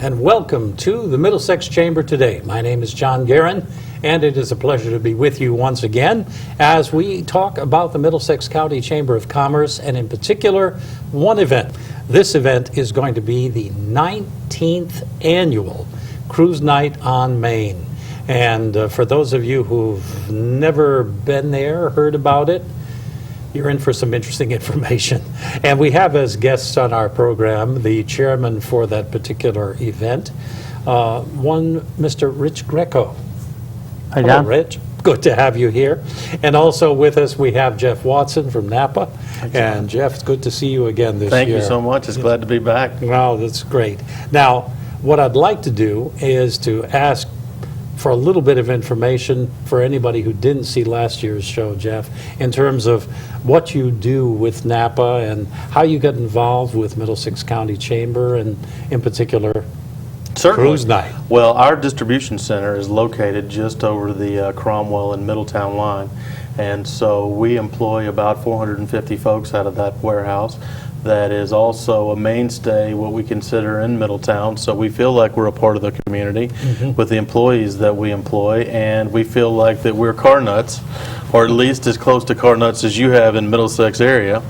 and welcome to the Middlesex Chamber today. My name is John Guerin, and it is a pleasure to be with you once again as we talk about the Middlesex County Chamber of Commerce, and in particular, one event. This event is going to be the 19th annual Cruise Night on Main. And for those of you who've never been there or heard about it, you're in for some interesting information. And we have as guests on our program the chairman for that particular event, one Mr. Rich Greco. Hi, John. Hello, Rich. Good to have you here. And also with us we have Jeff Watson from NAPA. And Jeff, it's good to see you again this year. Thank you so much. It's glad to be back. Wow, that's great. Now, what I'd like to do is to ask for a little bit of information for anybody who didn't see last year's show, Jeff, in terms of what you do with NAPA and how you got involved with Middlesex County Chamber and in particular Certainly. Cruise Night. Well, our distribution center is located just over the Cromwell and Middletown line, and so we employ about 450 folks out of that warehouse. That is also a mainstay, what we consider in Middletown, so we feel like we're a part of the community with the employees that we employ, and we feel like that we're car nuts, or at least as close to car nuts as you have in Middlesex area.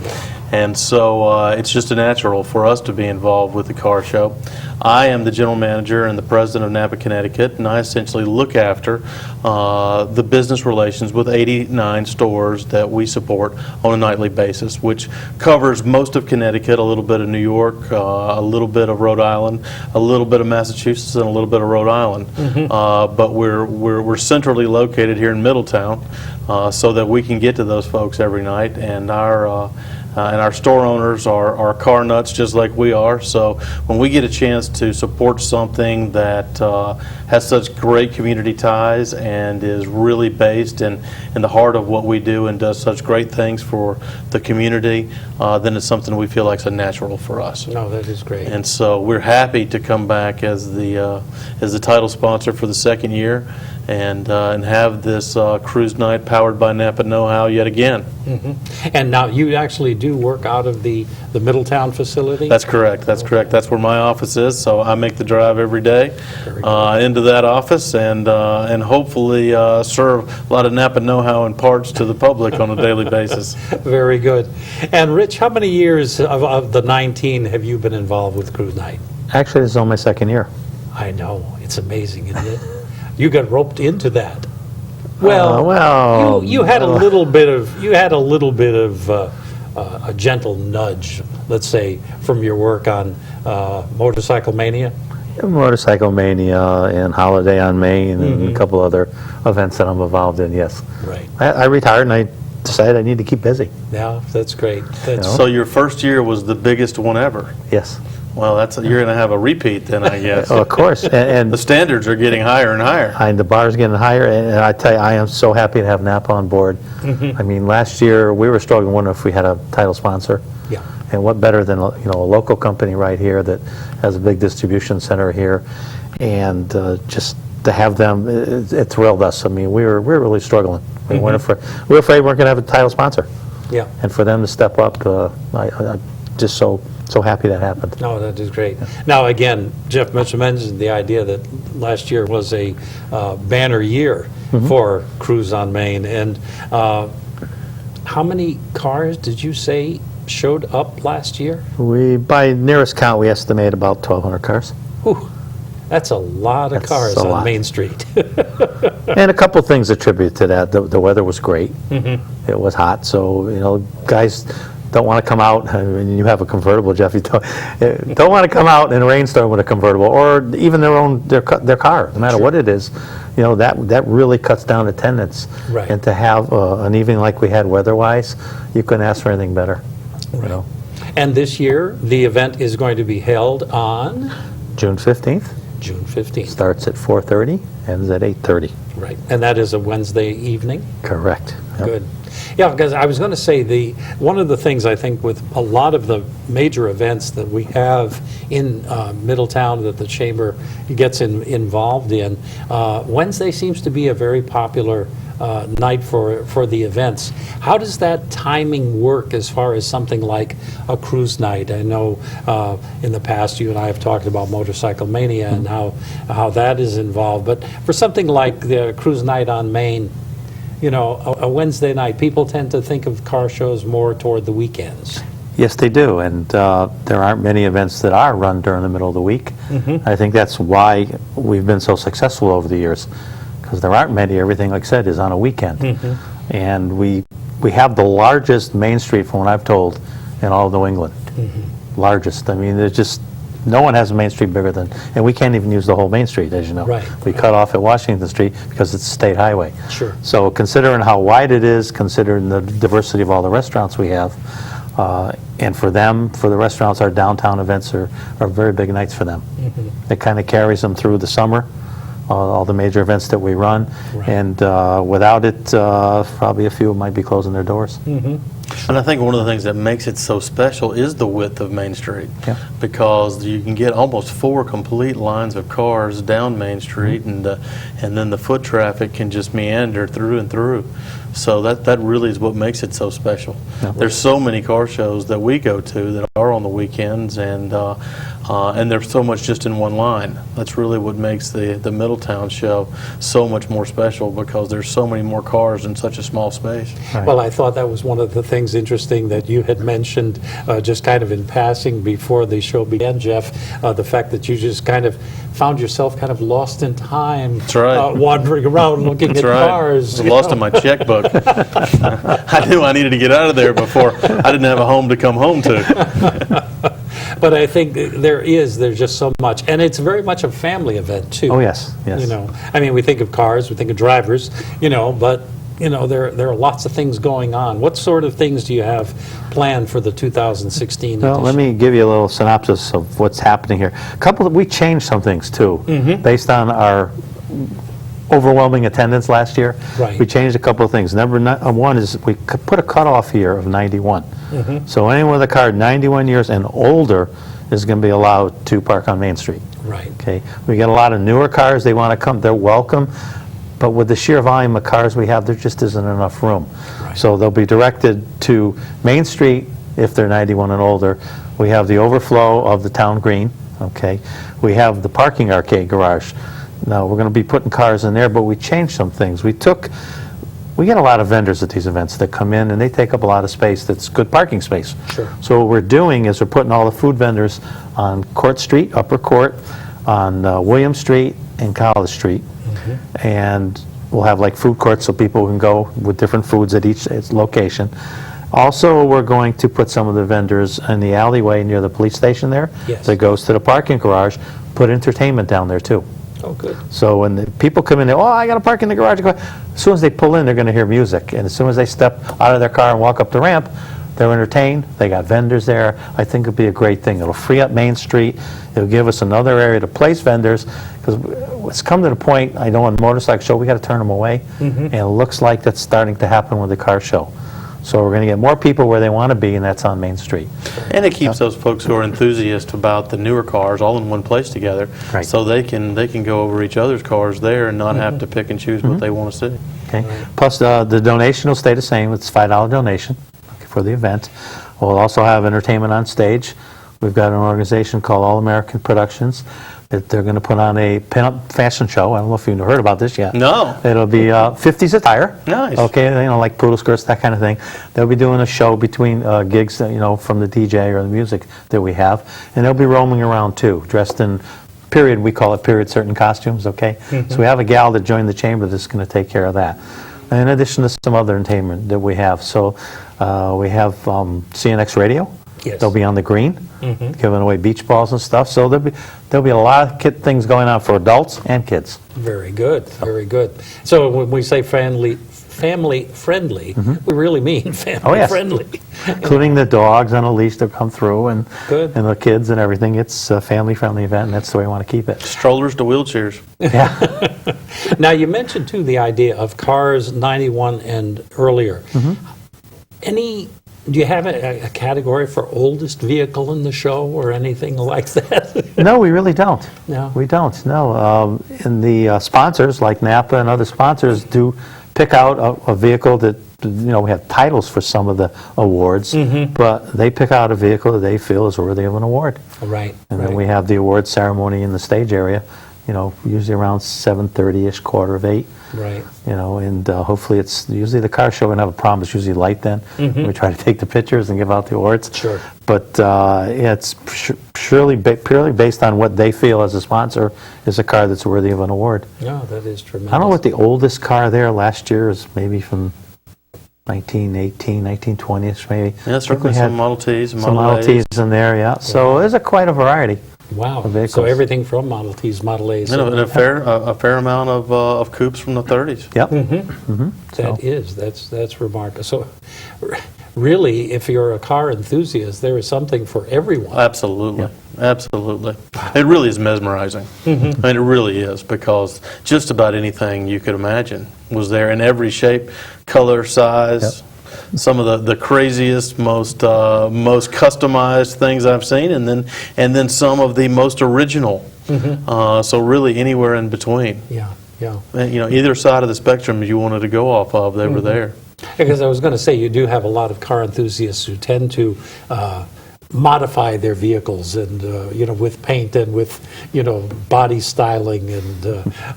And so it's just a natural for us to be involved with the car show. I am the general manager and the president of NAPA Connecticut, and I essentially look after the business relations with 89 stores that we support on a nightly basis, which covers most of Connecticut, a little bit of New York, a little bit of Rhode Island, a little bit of Massachusetts, and a little bit of Rhode Island. But we're centrally located here in Middletown, so that we can get to those folks every night, and our store owners are car nuts just like we are. So when we get a chance to support something that has such great community ties and is really based in the heart of what we do and does such great things for the community, then it's something we feel like is a natural for us. No, that is great. And so we're happy to come back as the title sponsor for the second year and have this cruise night powered by NAPA Know-How yet again. And now you actually do work out of the Middletown facility? That's correct. That's correct. That's where my office is. So I make the drive every day into that office and hopefully serve a lot of NAPA know-how and parts to the public on a daily basis. Very good. And Rich, how many years of the 19 have you been involved with Cruise Night? Actually, this is on my second year. I know. It's amazing, isn't it? You got roped into that. Well, well, you had a little bit of a gentle nudge, let's say, from your work on Motorcycle Mania. Motorcycle Mania and Holiday on Main and a couple other events that I'm involved in, yes. Right. I retired and I decided I need to keep busy. Yeah, that's great. That's So your first year was the biggest one ever. Yes. Well, you're going to have a repeat then, I guess. Oh, of course. And The standards are getting higher and higher. the bar's getting higher, and I tell you, I am so happy to have NAPA on board. I mean, last year we were struggling, wondering if we had a title sponsor. Yeah. And what better than a local company right here that has a big distribution center here, and just to have them, it thrilled us. I mean, we were really struggling. We were afraid we weren't going to have a title sponsor. Yeah. And for them to step up, I'm just so happy that happened. No, that is great. Now, again, Jeff mentioned the idea that last year was a banner year for Cruise on Main. And how many cars did you say showed up last year? By nearest count, we estimate about 1,200 cars. Whew, that's a lot of That's cars a on lot. Main Street. And a couple things attribute to that. The weather was great. It was hot, so guys don't want to come out. I mean, you have a convertible, Jeff. You don't want to come out in a rainstorm with a convertible, or even their car. No matter what it is, that really cuts down attendance. Right. And to have an evening like we had weather-wise, you couldn't ask for anything better. Right. And this year, the event is going to be held on June 15th. June 15th. Starts at 4:30, ends at 8:30. Right. And that is a Wednesday evening? Correct. Yep. Good. Yeah, because I was going to say one of the things I think with a lot of the major events that we have in Middletown that the Chamber gets involved in, Wednesday seems to be a very popular night for the events. How does that timing work as far as something like a cruise night? I know in the past you and I have talked about Motorcycle Mania and how that is involved, but for something like the cruise night on Main, you know, a Wednesday night, people tend to think of car shows more toward the weekends. Yes, they do, and there aren't many events that are run during the middle of the week. I think that's why we've been so successful over the years, because there aren't many. Everything, like I said, is on a weekend. And we have the largest Main Street, from what I've told, in all of New England. Largest. I mean, there's just, no one has a Main Street bigger than, and we can't even use the whole Main Street, as you know. Right. We cut off at Washington Street because it's a state highway. Sure. So considering how wide it is, considering the diversity of all the restaurants we have, and for them, for the restaurants, our downtown events are very big nights for them. It kind of carries them through the summer, all the major events that we run, Right. and without it, probably a few might be closing their doors. And I think one of the things that makes it so special is the width of Main Street. Yeah. Because you can get almost 4 complete lines of cars down Main Street, and then the foot traffic can just meander through and through. So that really is what makes it so special. Yeah. There's so many car shows that we go to that are on the weekends, and there's so much just in one line. That's really what makes the Middletown show so much more special, because there's so many more cars in such a small space. Right. Well, I thought that was one of the things interesting that you had mentioned just kind of in passing before the show began, Jeff, the fact that you just kind of found yourself kind of lost in time. That's right. Wandering around looking That's at right. cars. I was lost in my checkbook. I knew I needed to get out of there before I didn't have a home to come home to. But I think there's just so much. And it's very much a family event, too. Oh, yes, yes. You know, I mean, we think of cars, we think of drivers, you know, but, you know, there are lots of things going on. What sort of things do you have planned for the 2016 Well, edition? let me give you a little synopsis of what's happening here. We changed some things too, based on our overwhelming attendance last year. Right. We changed a couple of things. Number one is we put a cutoff here of 91. So anyone with a car 91 years and older is going to be allowed to park on Main Street. Right. Okay. We get a lot of newer cars. They want to come. They're welcome. But with the sheer volume of cars we have, there just isn't enough room. Right. So they'll be directed to Main Street if they're 91 and older. We have the overflow of the town green. Okay. We have the parking arcade garage. Now, we're going to be putting cars in there, but we changed some things. We get a lot of vendors at these events that come in, and they take up a lot of space that's good parking space. Sure. So what we're doing is we're putting all the food vendors on Court Street, Upper Court, on William Street, and College Street. And we'll have like food courts so people can go with different foods at each location. Also, we're going to put some of the vendors in the alleyway near the police station there. Yes. That goes to the parking garage, put entertainment down there too. Oh, good. So when the people come in, I got to park in the garage. As soon as they pull in, they're going to hear music. And as soon as they step out of their car and walk up the ramp, they're entertained. They got vendors there. I think it'll be a great thing. It'll free up Main Street. It'll give us another area to place vendors. Because it's come to the point, I know on the motorcycle show, we got to turn them away. And it looks like that's starting to happen with the car show. So we're going to get more people where they want to be, and that's on Main Street. And it keeps those folks who are enthusiasts about the newer cars all in one place together, Right. so they can go over each other's cars there and not have to pick and choose what they want to see. Okay. Plus, the donation will stay the same. It's a $5 donation for the event. We'll also have entertainment on stage. We've got an organization called All American Productions. They're going to put on a pinup fashion show. I don't know if you've heard about this yet. No. It'll be 50s attire. Nice. Okay, like poodle skirts, that kind of thing. They'll be doing a show between gigs, from the DJ or the music that we have. And they'll be roaming around too, dressed in period, we call it period certain costumes, okay? So we have a gal that joined the chamber that's going to take care of that. In addition to some other entertainment that we have. So we have CNX Radio. Yes. They'll be on the green, giving away beach balls and stuff. So there'll be a lot of things going on for adults and kids. Very good, very good. So when we say family friendly, we really mean family yes. friendly. Including the dogs on a leash that come through and Good. and the kids and everything. It's a family-friendly event, and that's the way we want to keep it. Strollers to wheelchairs. Yeah. Now, you mentioned, too, the idea of cars 91 and earlier. Do you have a category for oldest vehicle in the show or anything like that? No, we really don't. No. We don't, no. And the sponsors, like NAPA and other sponsors, do pick out a vehicle that, we have titles for some of the awards, but they pick out a vehicle that they feel is worthy of an award. Right. And then we have the award ceremony in the stage area, usually around 7:30-ish, 7:45. Right. And hopefully it's usually the car show. We don't have a problem. It's usually light then. We try to take the pictures and give out the awards. Sure. But it's purely based on what they feel as a sponsor is a car that's worthy of an award. Yeah, that is tremendous. I don't know what the oldest car there last year is, maybe from 1918, 1920ish maybe. Yeah, certainly some Model Ts and some Model Ts in there, yeah. So there's quite a variety. Wow. Of vehicles. So everything from Model Ts, Model As. And a fair amount of coupes from the 30s. Yep. That's remarkable. So really, if you're a car enthusiast, there is something for everyone. Absolutely. Absolutely. It really is mesmerizing. I mean, it really is, because just about anything you could imagine was there in every shape, color, size. Yep. Some of the craziest, most customized things I've seen, and then some of the most original. So really anywhere in between. Yeah. Either side of the spectrum you wanted to go off of, they were there. Because I was going to say, you do have a lot of car enthusiasts who tend to modify their vehicles and, with paint and with, body styling and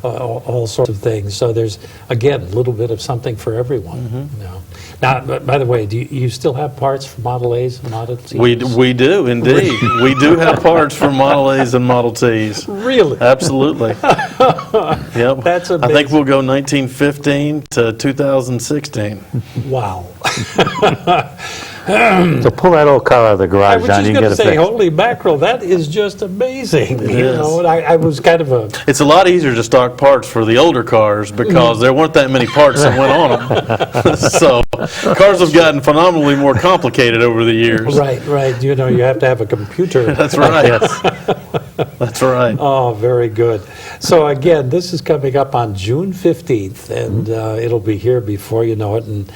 all sorts of things. So there's, again, a little bit of something for everyone. Now, by the way, do you still have parts for Model A's and Model T's? We do, indeed. We do have parts for Model A's and Model T's. Really? Absolutely. Yep. That's amazing. I think we'll go 1915 to 2016. Wow. So pull that old car out of the I garage, was John, just you going can to get it say, fixed. holy mackerel, that is just amazing. It is. And I was kind of a... It's a lot easier to stock parts for the older cars because there weren't that many parts that went on them. So cars have gotten phenomenally more complicated over the years. Right. You have to have a computer. That's right. That's right. Oh, very good. So again, this is coming up on June 15th, and it'll be here before you know it. And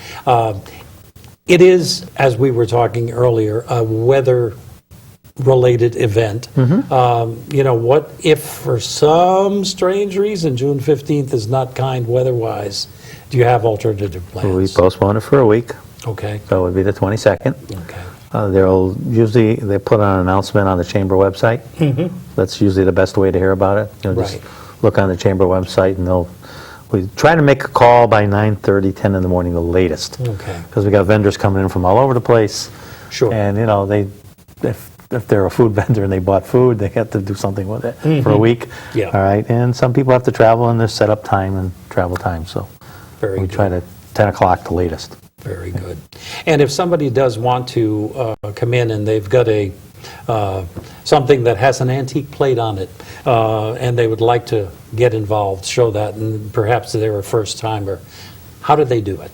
it is, as we were talking earlier, a weather-related event. What if for some strange reason June 15th is not kind weather-wise? Do you have alternative plans? We postpone it for a week, Okay. so it would be the 22nd. Okay. They put on an announcement on the chamber website. That's usually the best way to hear about it. Just Right. look on the chamber website, and we try to make a call by 9:30, 10 in the morning, the latest. Okay. Because we got vendors coming in from all over the place. Sure. And if they're a food vendor and they bought food, they have to do something with it for a week. Yeah. All right. And some people have to travel, and there's setup time and travel time. So Very we good. try to 10 o'clock the latest. Very good. And if somebody does want to come in and they've got something that has an antique plate on it, and they would like to get involved, show that, and perhaps they're a first-timer, how do they do it?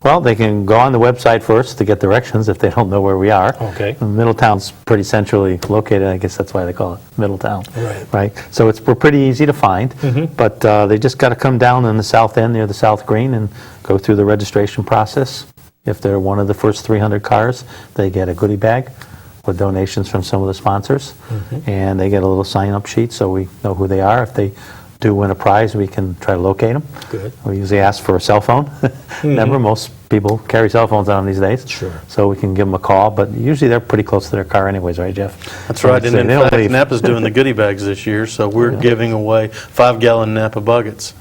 Well, they can go on the website first to get directions if they don't know where we are. Okay. Middletown's pretty centrally located. I guess that's why they call it Middletown. Right. Right. So we're pretty easy to find, but they just got to come down in the south end near the South Green and go through the registration process. If they're one of the first 300 cars, they get a goodie bag with donations from some of the sponsors, and they get a little sign-up sheet so we know who they are. If they do win a prize, we can try to locate them. Good. We usually ask for a cell phone. Remember, most people carry cell phones on these days. Sure. So we can give them a call, but usually they're pretty close to their car anyways, right, Jeff? That's right. And in They don't fact, leave. NAPA's doing the goodie bags this year, so we're giving away 5-gallon NAPA buckets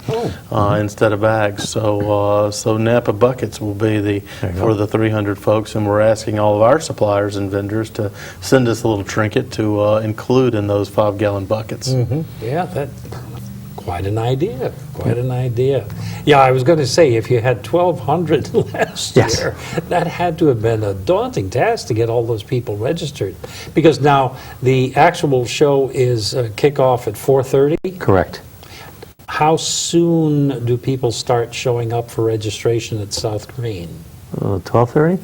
instead of bags. So NAPA buckets will be for the 300 folks, and we're asking all of our suppliers and vendors to send us a little trinket to include in those 5-gallon buckets. Yeah, that's quite an idea. Quite an idea. Yeah, I was going to say, if you had 1,200 last Yes. year, that had to have been a daunting task to get all those people registered. Because now the actual show is kickoff at 4:30. Correct. How soon do people start showing up for registration at South Green? 12:30?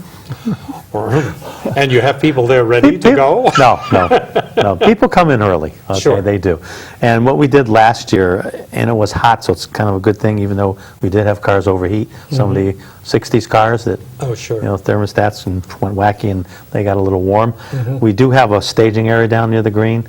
And you have people there ready to go? No. People come in early. Okay, Sure. they do. And what we did last year, and it was hot, so it's kind of a good thing, even though we did have cars overheat. Some of the 60s cars that, Oh, sure. thermostats went wacky and they got a little warm. We do have a staging area down near the green.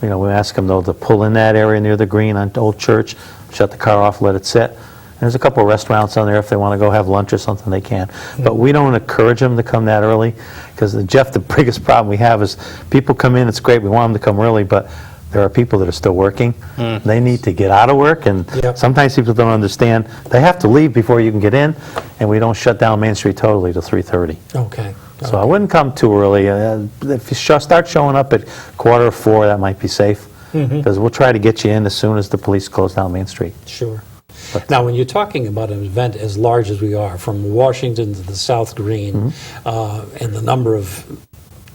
We ask them, though, to pull in that area near the green on Old Church, shut the car off, let it sit, There's a couple of restaurants on there. If they want to go have lunch or something, they can. But we don't encourage them to come that early, because, Jeff, the biggest problem we have is people come in, it's great, we want them to come early, but there are people that are still working. They need to get out of work, and Yep. sometimes people don't understand. They have to leave before you can get in, and we don't shut down Main Street totally till 3:30. Okay. So I wouldn't come too early. If you start showing up at 3:45, that might be safe, because we'll try to get you in as soon as the police close down Main Street. Sure. Now, when you're talking about an event as large as we are, from Washington to the South Green, and the number of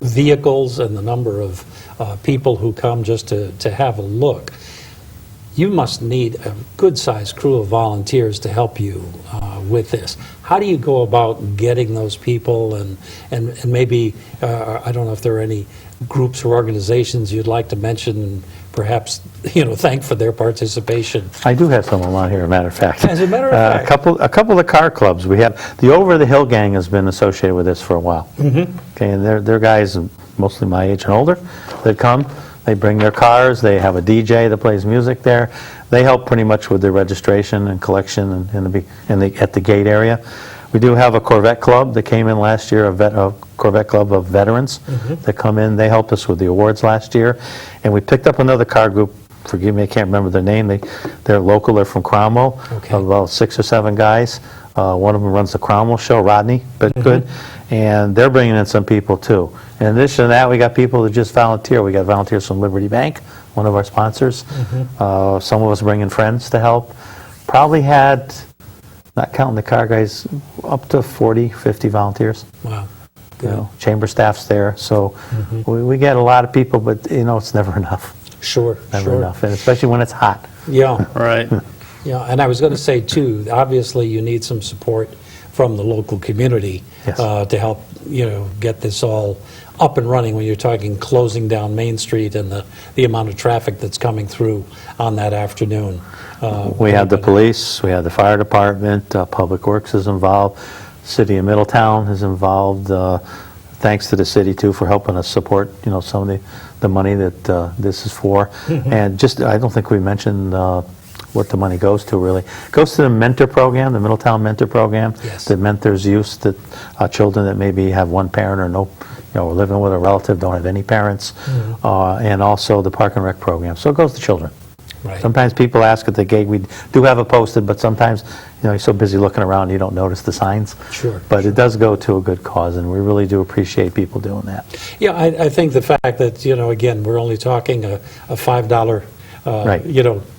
vehicles and the number of people who come just to have a look, you must need a good-sized crew of volunteers to help you with this. How do you go about getting those people, and maybe, I don't know if there are any groups or organizations you'd like to mention, and perhaps, thank for their participation? I do have someone on here, as a matter of fact. As a matter of fact. A couple of the car clubs. We have, the Over the Hill gang has been associated with this for a while. Okay, and they're guys mostly my age and older that come. They bring their cars, they have a DJ that plays music there. They help pretty much with the registration and collection at the gate area. We do have a Corvette club that came in last year, a Corvette club of veterans that come in. They helped us with the awards last year. And we picked up another car group, forgive me, I can't remember their name. They're local, they're from Cromwell, Okay. about 6 or 7 guys. One of them runs the Cromwell show, Rodney, but good. And they're bringing in some people too. In addition to that, we got people that just volunteer. We got volunteers from Liberty Bank, one of our sponsors. Some of us bringing friends to help. Probably had, not counting the car guys, up to 40, 50 volunteers. Wow. Good. Chamber staff's there. So we get a lot of people, but it's never enough. Sure. Never enough, and especially when it's hot. Yeah. Right. Yeah, and I was going to say, too, obviously you need some support from the local community Yes. to help, get this all up and running when you're talking closing down Main Street and the amount of traffic that's coming through on that afternoon. We have the police, we have the fire department, Public Works is involved, City of Middletown is involved. Thanks to the city, too, for helping us support, some of the money that this is for. And I don't think we mentioned what the money goes to, really. It goes to the mentor program, the Middletown Mentor Program, Yes. that mentors youth, that children that maybe have one parent or no, living with a relative, don't have any parents, and also the Park and Rec program. So it goes to children. Right. Sometimes people ask at the gate, we do have it posted, but sometimes, you're so busy looking around, you don't notice the signs. Sure. But it does go to a good cause, and we really do appreciate people doing that. Yeah, I think the fact that, again, we're only talking a $5, Right.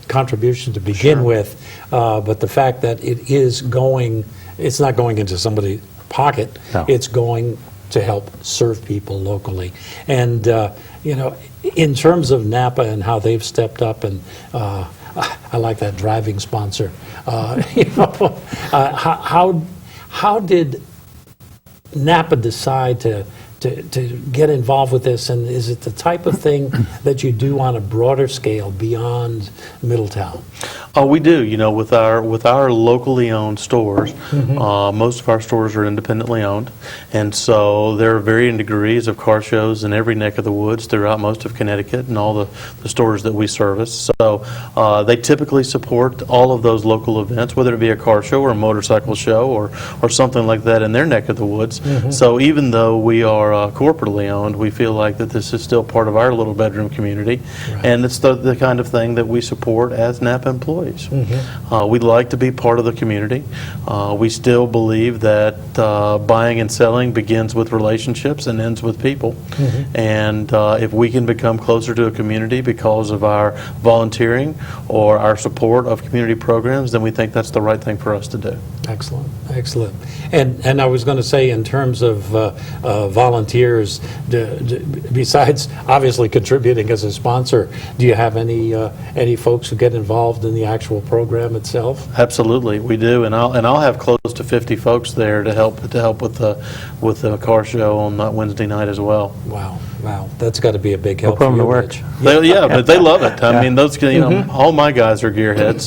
contribution to begin with, but the fact that it's not going into somebody's pocket, No. it's going to help serve people locally. And, in terms of NAPA and how they've stepped up, and I like that driving sponsor, how did NAPA decide to get involved with this, and is it the type of thing that you do on a broader scale beyond Middletown? Oh, we do. With our locally owned stores, most of our stores are independently owned, and so there are varying degrees of car shows in every neck of the woods throughout most of Connecticut and all the stores that we service. So they typically support all of those local events, whether it be a car show or a motorcycle show or something like that in their neck of the woods. So even though we are corporately owned, we feel like that this is still part of our little bedroom community, and it's the kind of thing that we support as NAPA employees. We'd like to be part of the community. We still believe that buying and selling begins with relationships and ends with people. And if we can become closer to a community because of our volunteering or our support of community programs, then we think that's the right thing for us to do. Excellent, excellent. And I was going to say, in terms of volunteers, besides obviously contributing as a sponsor, do you have any folks who get involved in the actual program itself? Absolutely, we do, and I'll have close to 50 folks there to help with the car show on that Wednesday night as well. Wow, that's got to be a big help put 'em for to you, work. Rich. Yeah, but they love it. I mean, those all my guys are gearheads,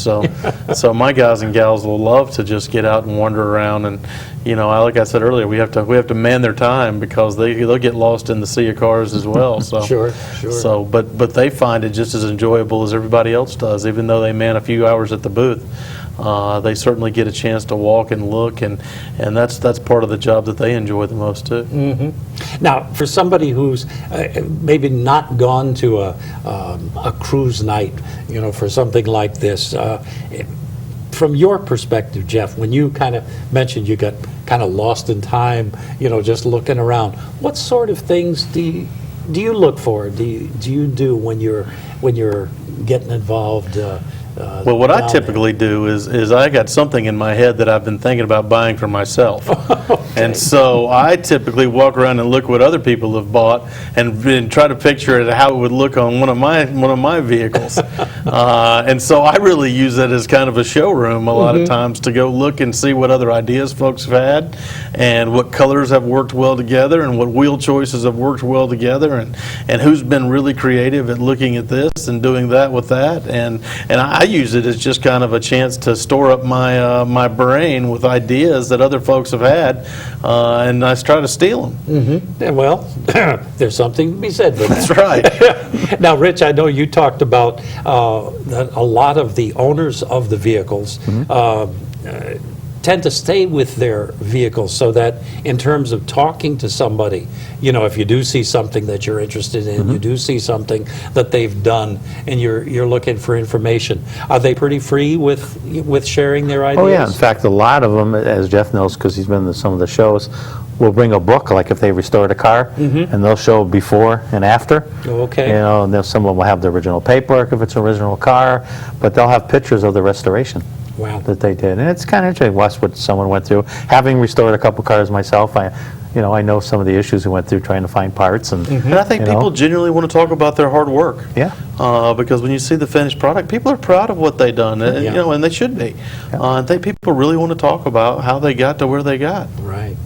so my guys and gals will love to just get out and wander around, and like I said earlier, we have to man their time because they'll get lost in the sea of cars as well. So Sure. So, but they find it just as enjoyable as everybody else does, even though they man a few hours at the booth. they certainly get a chance to walk and look, and that's part of the job that they enjoy the most too. Now, for somebody who's maybe not gone to a cruise night, for something like this, from your perspective, Jeff, when you kind of mentioned you got kind of lost in time, just looking around, what sort of things do you look for? Do you do when you're getting involved? Well, what I typically do is I got something in my head that I've been thinking about buying for myself. Okay. And so I typically walk around and look what other people have bought and try to picture it how it would look on one of my vehicles. And so I really use that as kind of a showroom a lot of times to go look and see what other ideas folks have had and what colors have worked well together and what wheel choices have worked well together and who's been really creative at looking at this and doing that with that. And I use it as just kind of a chance to store up my brain with ideas that other folks have had, and I try to steal them. Yeah, well, there's something to be said for that. That's right. Now, Rich, I know you talked about that a lot of the owners of the vehicles tend to stay with their vehicles, so that in terms of talking to somebody, if you do see something that you're interested in, you do see something that they've done, and you're looking for information, are they pretty free with sharing their ideas? Oh, yeah. In fact, a lot of them, as Jeff knows, because he's been to some of the shows, will bring a book, like if they restored a car, and they'll show before and after. Okay. And then some of them will have the original paperwork if it's an original car, but they'll have pictures of the restoration. Wow. That they did, and it's kind of interesting. Watch what someone went through. Having restored a couple cars myself, I know some of the issues we went through trying to find parts, and And I think people genuinely want to talk about their hard work. Yeah. Because when you see the finished product, people are proud of what they've done, and they should be. I think people really want to talk about how they got to where they got. Right.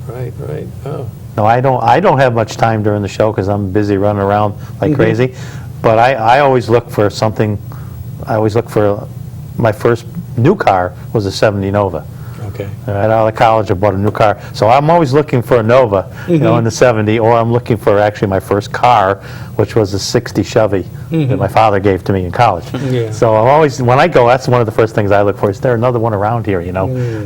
Oh. No, I don't have much time during the show because I'm busy running around like crazy. But I always look for something. I always look for my first new car was a 70 Nova. Okay. Right out of college, I bought a new car. So I'm always looking for a Nova, in the 70, or I'm looking for actually my first car, which was a 60 Chevy that my father gave to me in college. Yeah. So I'm always, when I go, that's one of the first things I look for. Is there another one around here,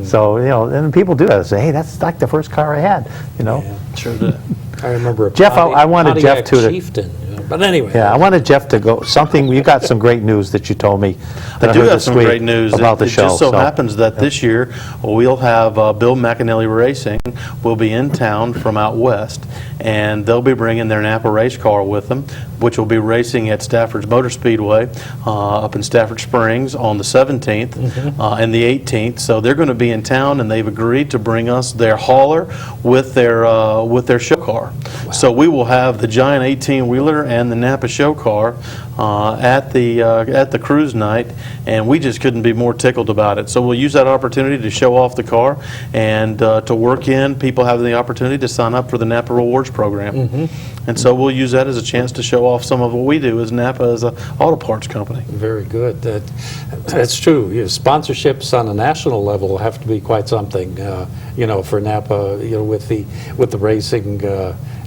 So, and people do that. They say, hey, that's like the first car I had, Yeah. Sure did. I remember a Jeff, I wanted Jeff Pontiac to Chieftain. But anyway. Yeah, I wanted Jeff to go, you got some great news that you told me. That I do heard have this some week great news. about the It show. just so happens that this year we'll have Bill McAnally Racing will be in town from out west, and they'll be bringing their Napa race car with them, which will be racing at Stafford's Motor Speedway up in Stafford Springs on the 17th and the 18th. So they're going to be in town, and they've agreed to bring us their hauler with their show car. Wow. So we will have the giant 18-wheeler and the Napa show car at the cruise night, and we just couldn't be more tickled about it. So we'll use that opportunity to show off the car and to work in people having the opportunity to sign up for the Napa Rewards program. And so we'll use that as a chance to show off some of what we do as Napa as an auto parts company. Very good. That's true. Sponsorships on a national level have to be quite something, for Napa, with the racing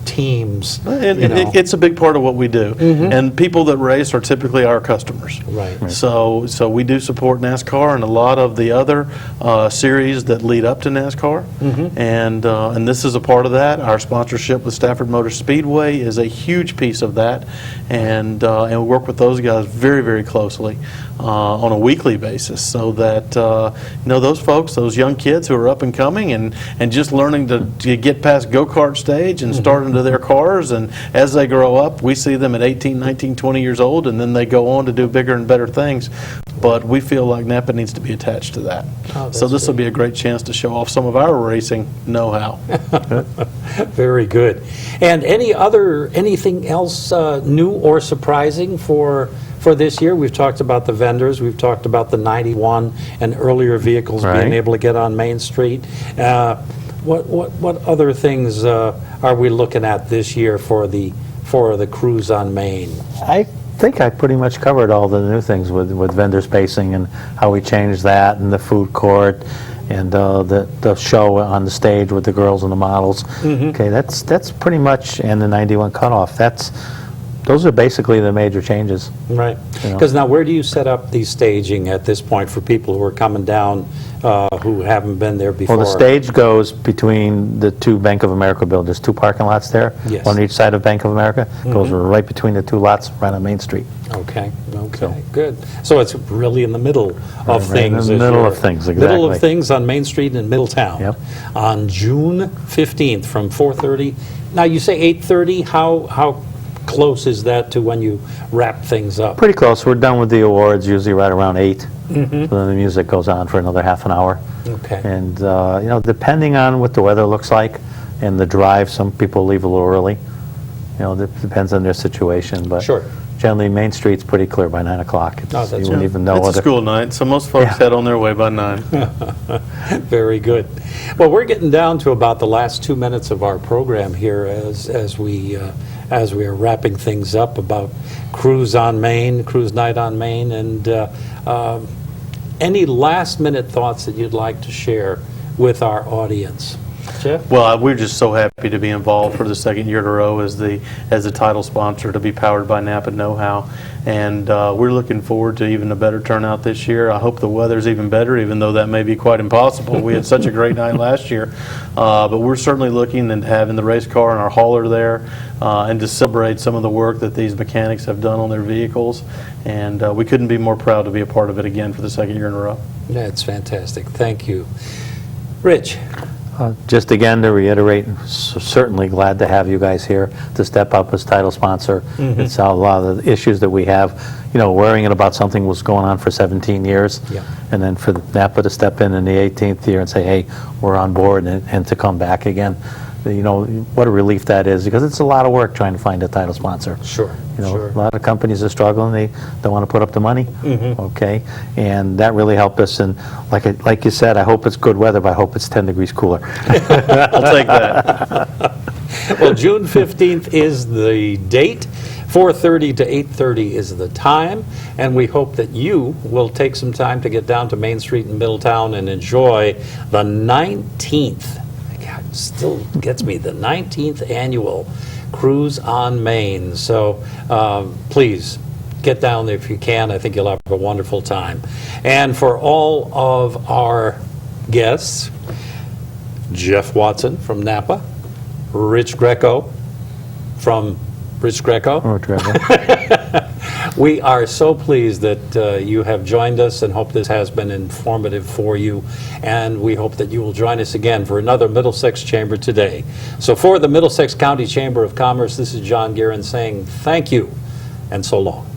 teams. And it's a big part of what we do. And people that race are typically our customers. Right. So we do support NASCAR and a lot of the other series that lead up to NASCAR. And this is a part of that. Our sponsorship with Stafford Motor Speedway is a huge piece of that. And we work with those guys very, very closely on a weekly basis, so that those folks, those young kids who are up and coming and just learning to get past go-kart stage and start into their cars, and as they grow up, we see them at 18, 19, 20 years old, and then they go on to do bigger and better things. But we feel like Napa needs to be attached to that. So this will be a great chance to show off some of our racing know-how. Very good. And anything else new or surprising for this year? We've talked about the vendors, we've talked about the 91 and earlier vehicles being able to get on Main Street. What other things are we looking at this year for the cruise on Main? I think I pretty much covered all the new things with vendor spacing and how we changed that, and the food court, and the show on the stage with the girls and the models. Okay, that's pretty much, and the 91 cutoff. those are basically the major changes. Right. You know. Because now, where do you set up the staging at this point for people who are coming down who haven't been there before? Well, the stage goes between the two Bank of America buildings. There's two parking lots there, Yes. on each side of Bank of America. Goes right between the two lots, right on Main Street. Okay, good. So it's really in the middle of Right in things. the as middle you're- of things, Middle of exactly. things on Main Street in Middletown. Yep. On June 15th from 4:30. Now, you say 8:30. How close is that to when you wrap things up? Pretty close. We're done with the awards, usually right around 8. So then the music goes on for another half an hour. Okay. And, you know, depending on what the weather looks like and the drive, some people leave a little early. You know, it depends on their situation, but Sure. generally, Main Street's pretty clear by 9 o'clock. Oh, that's You good. wouldn't even know It's a whether... school night, so most folks Yeah. head on their way by 9. Very good. Well, we're getting down to about the last 2 minutes of our program here as we are wrapping things up about Cruise Night on Main, and any last-minute thoughts that you'd like to share with our audience? Jeff? Well, we're just so happy to be involved for the second year in a row as the title sponsor, to be powered by NAPA Know-How. And we're looking forward to even a better turnout this year. I hope the weather's even better, even though that may be quite impossible. We had such a great night last year. But we're certainly looking and having the race car and our hauler there, and to celebrate some of the work that these mechanics have done on their vehicles. And we couldn't be more proud to be a part of it again for the second year in a row. That's fantastic. Thank you. Rich? Just again, to reiterate, certainly glad to have you guys here to step up as title sponsor. It's a lot of the issues that we have, you know, worrying about something was going on for 17 years. Yeah. And then for NAPA to step in the 18th year and say, hey, we're on board, and to come back again. You know, what a relief that is, because it's a lot of work trying to find a title sponsor. Sure, You know, sure. a lot of companies are struggling. They don't want to put up the money. Okay, and that really helped us. And like you said, I hope it's good weather, but I hope it's 10 degrees cooler. I'll take that. Well, June 15th is the date. 4:30 to 8:30 is the time, and we hope that you will take some time to get down to Main Street in Middletown and enjoy the 19th. God, it still gets me, the 19th annual Cruise on Main. So please get down there if you can. I think you'll have a wonderful time. And for all of our guests, Jeff Watson from NAPA, Rich Greco from Rich Greco. Oh, Trevor. We are so pleased that you have joined us, and hope this has been informative for you. And we hope that you will join us again for another Middlesex Chamber Today. So for the Middlesex County Chamber of Commerce, this is John Guerin saying thank you and so long.